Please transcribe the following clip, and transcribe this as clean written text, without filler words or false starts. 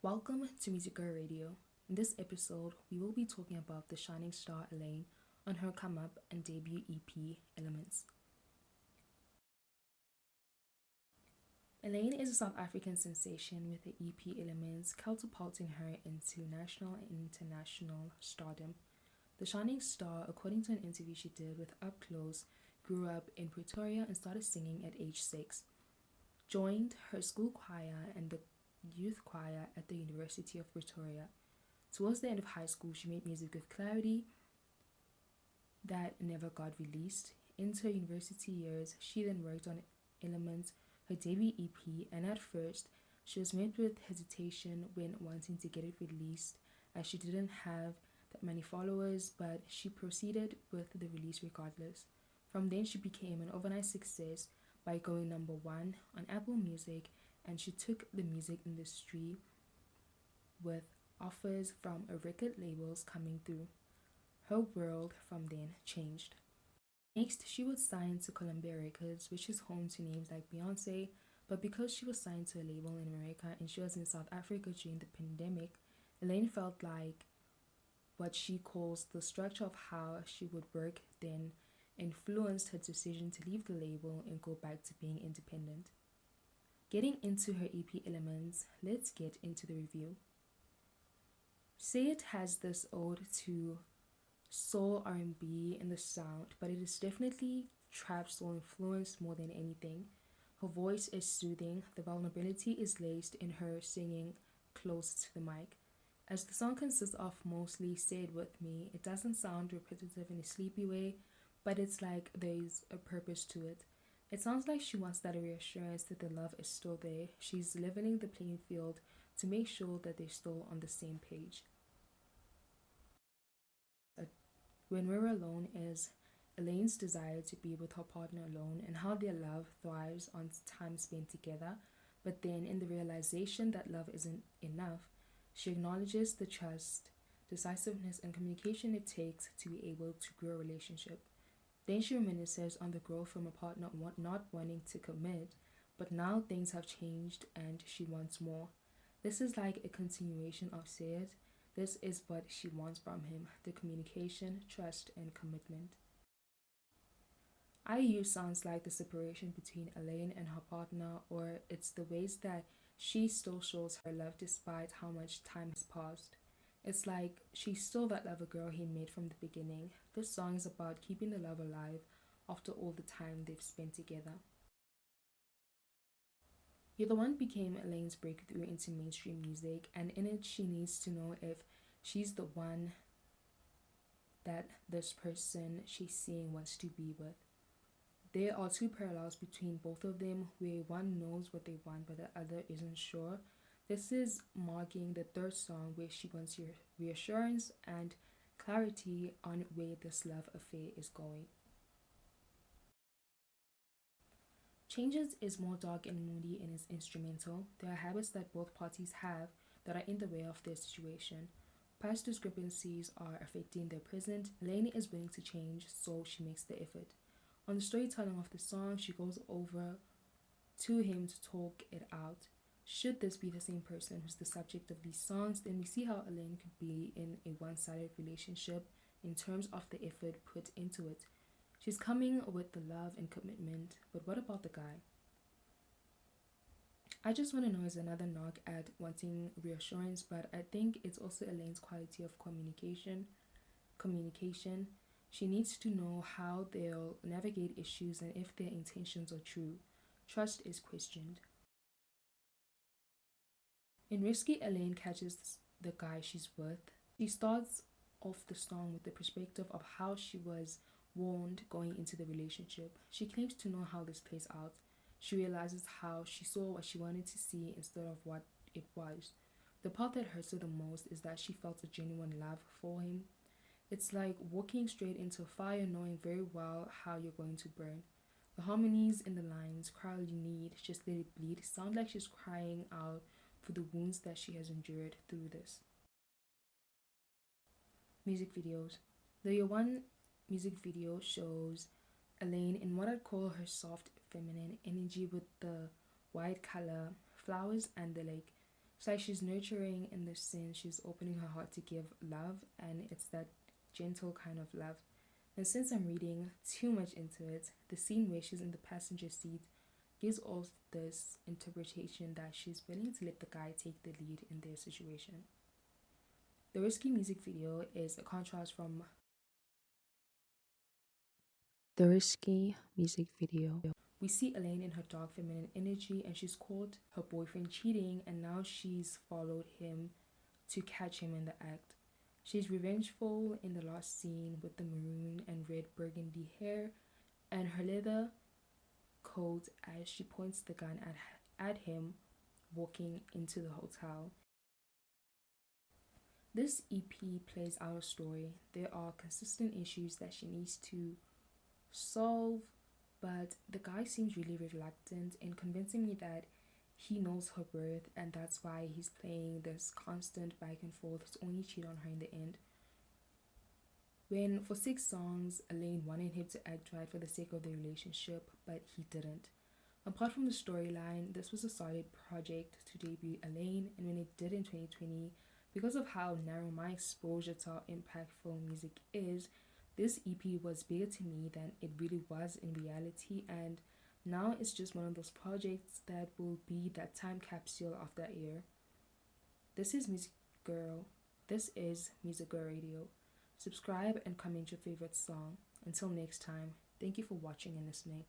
Welcome to Music Girl Radio. In this episode, we will be talking about the shining star Elaine on her come up and debut EP, Elements. Elaine is a South African sensation with the EP Elements catapulting her into national and international stardom. The shining star, according to an interview she did with Up Close, grew up in Pretoria and started singing at age 6. Joined her school choir and the youth choir at the University of Pretoria. Towards the end of high school, she made music with clarity that never got released. Into her university years, she then worked on Elements, her debut EP, and at first, she was met with hesitation when wanting to get it released as she didn't have that many followers, but she proceeded with the release regardless. From then, she became an overnight success by going #1 on Apple Music, and she took the music industry with offers from record labels coming through. Her world from then changed. Next, she was signed to Columbia Records, which is home to names like Beyonce, but because she was signed to a label in America and she was in South Africa during the pandemic, Elaine felt like what she calls the structure of how she would work then influenced her decision to leave the label and go back to being independent. Getting into her EP Elements, let's get into the review. Say It has this ode to soul R&B in the sound, but it is definitely trap soul influenced more than anything. Her voice is soothing, the vulnerability is laced in her singing close to the mic. As the song consists of mostly Say It With Me, it doesn't sound repetitive in a sleepy way, but it's like there's a purpose to it. It sounds like she wants that reassurance that the love is still there. She's leveling the playing field to make sure that they're still on the same page. When We're Alone is Elaine's desire to be with her partner alone and how their love thrives on time spent together, but then in the realization that love isn't enough, she acknowledges the trust, decisiveness, and communication it takes to be able to grow a relationship. Then she reminisces on the growth from a partner not wanting to commit, but now things have changed and she wants more. This is like a continuation of Say It. This is what she wants from him, the communication, trust, and commitment. IU sounds like the separation between Elaine and her partner, or it's the ways that she still shows her love despite how much time has passed. It's like she's still that lover girl he made from the beginning. This song is about keeping the love alive after all the time they've spent together. You're the One became Elaine's breakthrough into mainstream music, and in it, she needs to know if she's the one that this person she's seeing wants to be with. There are two parallels between both of them where one knows what they want but the other isn't sure. This is marking the third song where she wants your reassurance and clarity on where this love affair is going. Changes is more dark and moody in its instrumental. There are habits that both parties have that are in the way of their situation. Past discrepancies are affecting their present. Elaine is willing to change, so she makes the effort. On the storytelling of the song, she goes over to him to talk it out. Should this be the same person who's the subject of these songs, then we see how Elaine could be in a one-sided relationship in terms of the effort put into it. She's coming with the love and commitment, but what about the guy? I Just Want to Know is another knock at wanting reassurance, but I think it's also Elaine's quality of communication. She needs to know how they'll navigate issues and if their intentions are true. Trust is questioned. In Risky, Elaine catches the guy she's with. She starts off the song with the perspective of how she was warned going into the relationship. She claims to know how this plays out. She realizes how she saw what she wanted to see instead of what it was. The part that hurts her the most is that she felt a genuine love for him. It's like walking straight into fire knowing very well how you're going to burn. The harmonies in the lines, "Cry all you need, just let it bleed," sound like she's crying out for the wounds that she has endured through this. Music videos. The Year One music video shows Elaine in what I'd call her soft feminine energy with the white color, flowers, and the It's like she's nurturing in the sense she's opening her heart to give love, and it's that gentle kind of love. And since I'm reading too much into it, the scene where she's in the passenger seat gives off this interpretation that she's willing to let the guy take the lead in their situation. The risky music video is a contrast from the risky music video. We see Elaine in her dark feminine energy, and she's caught her boyfriend cheating, and now she's followed him to catch him in the act. She's revengeful in the last scene with the maroon and red burgundy hair and her leather coat as she points the gun at him walking into the hotel. This EP plays out a story. There are consistent issues that she needs to solve, but the guy seems really reluctant in convincing me that he knows her worth, and that's why he's playing this constant back and forth to only cheat on her in the end. When for 6 songs, Elaine wanted him to act right for the sake of the relationship, but he didn't. Apart from the storyline, this was a solid project to debut Elaine, and when it did in 2020, because of how narrow my exposure to how impactful music is, this EP was bigger to me than it really was in reality, and now it's just one of those projects that will be that time capsule of that year. This is Music Girl. This is Music Girl Radio. Subscribe and comment your favorite song. Until next time, thank you for watching and listening.